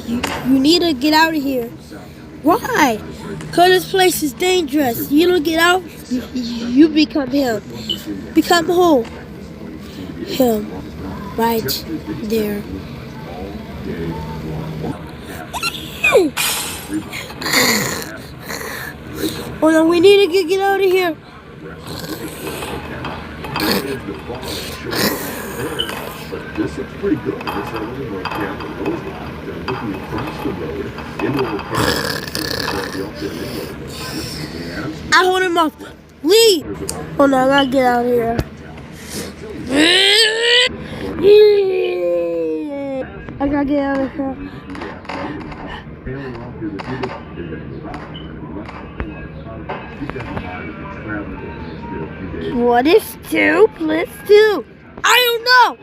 You need to get out of here. Why? Because this place is dangerous. You don't get out, you become him. Become who? Him. Right there. Oh no, we need to get out of here. But this looks pretty good. This is a little more camera goes locked. Looking across the road into the park. I hold him off. Leave. Oh no, I gotta get out of here. I gotta get out of here. What is 2 plus 2? I don't know.